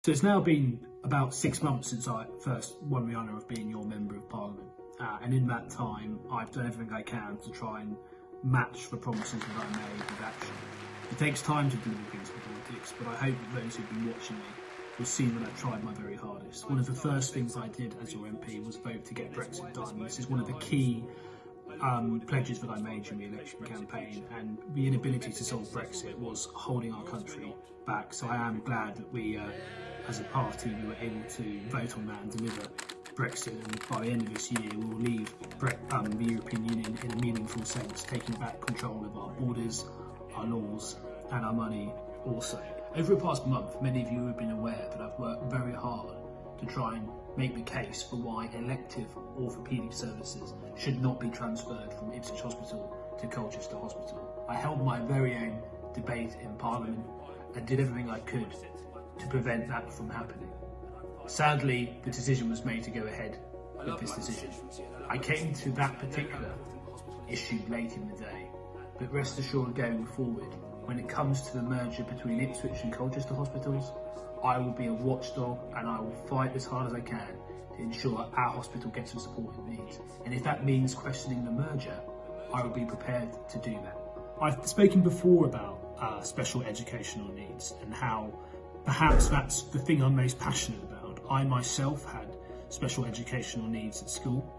So it's now been about 6 months since I first won the honour of being your Member of Parliament, and in that time I've done everything I can to try and match the promises that I made with action. It takes time to deliver things in politics, but I hope that those who've been watching me will see that I've tried my very hardest. One of the first things I did as your MP was vote to get Brexit done. This is one of the key pledges that I made during the election campaign, and the inability to solve Brexit was holding our country back. So I am glad that we, as a party, we were able to vote on that and deliver Brexit, and by the end of this year we will leave the European Union in a meaningful sense, taking back control of our borders, our laws and our money also. Over the past month, many of you have been aware that I've worked very hard to try and make the case for why elective orthopaedic services should not be transferred from Ipswich Hospital to Colchester Hospital. I held my very own debate in Parliament and did everything I could to prevent that from happening. Sadly, the decision was made to go ahead with this decision. I came to that particular issue late in the day, but rest assured, going forward, when it comes to the merger between Ipswich and Colchester hospitals, I will be a watchdog and I will fight as hard as I can to ensure our hospital gets the support it needs. And if that means questioning the merger, I will be prepared to do that. I've spoken before about special educational needs and how perhaps that's the thing I'm most passionate about. I myself had special educational needs at school,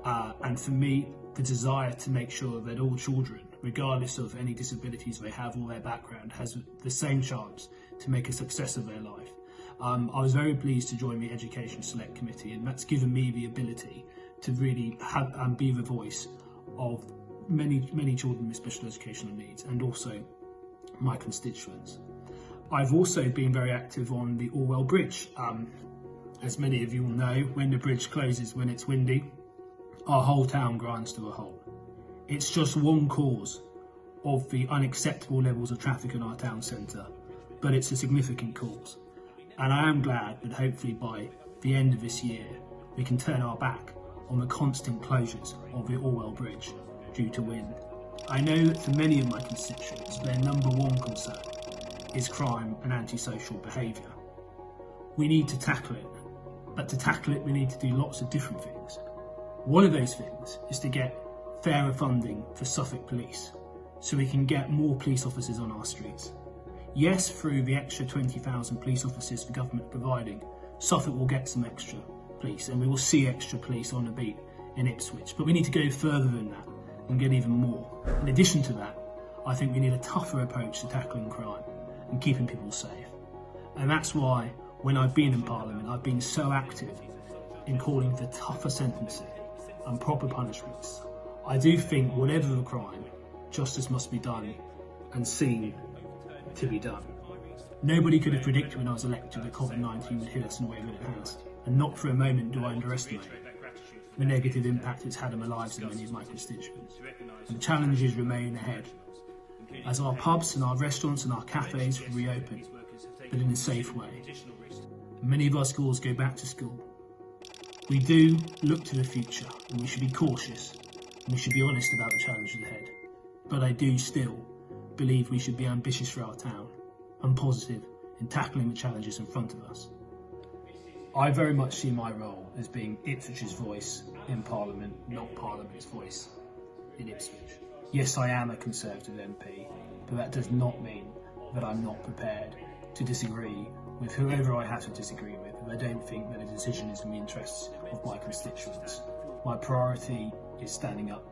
and for me, the desire to make sure that all children, regardless of any disabilities they have or their background, has the same chance to make a success of their life. I was very pleased to join the Education Select Committee, and that's given me the ability to really be the voice of many children with special educational needs, and also my constituents. I've also been very active on the Orwell Bridge. As many of you will know, when the bridge closes when it's windy, our whole town grinds to a halt. It's just one cause of the unacceptable levels of traffic in our town centre, but it's a significant cause. And I am glad that hopefully by the end of this year, we can turn our back on the constant closures of the Orwell Bridge due to wind. I know that for many of my constituents, their number one concern is crime and antisocial behaviour. We need to tackle it, but to tackle it we need to do lots of different things. One of those things is to get fairer funding for Suffolk Police, so we can get more police officers on our streets. Yes, through the extra 20,000 police officers the government are providing, Suffolk will get some extra police, and we will see extra police on the beat in Ipswich, but we need to go further than that and get even more. In addition to that, I think we need a tougher approach to tackling crime and keeping people safe. And that's why, when I've been in Parliament, I've been so active in calling for tougher sentencing and proper punishments. I do think, whatever the crime, justice must be done and seen to be done. Nobody could have predicted when I was elected that COVID-19 would hit us in the way that it has, and not for a moment do I underestimate the negative impact it's had on the lives of many of my constituents. And the challenges remain ahead, as our pubs and our restaurants and our cafes reopen, but in a safe way. Many of our schools go back to school. We do look to the future, and we should be cautious, and we should be honest about the challenges ahead. But I do still believe we should be ambitious for our town and positive in tackling the challenges in front of us. I very much see my role as being Ipswich's voice in Parliament, not Parliament's voice in Ipswich. Yes, I am a Conservative MP, but that does not mean that I'm not prepared to disagree with whoever I have to disagree with, and I don't think that a decision is in the interests of my constituents. My priority is standing up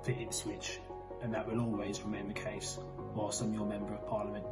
for Ipswich, and that will always remain the case whilst I'm your Member of Parliament.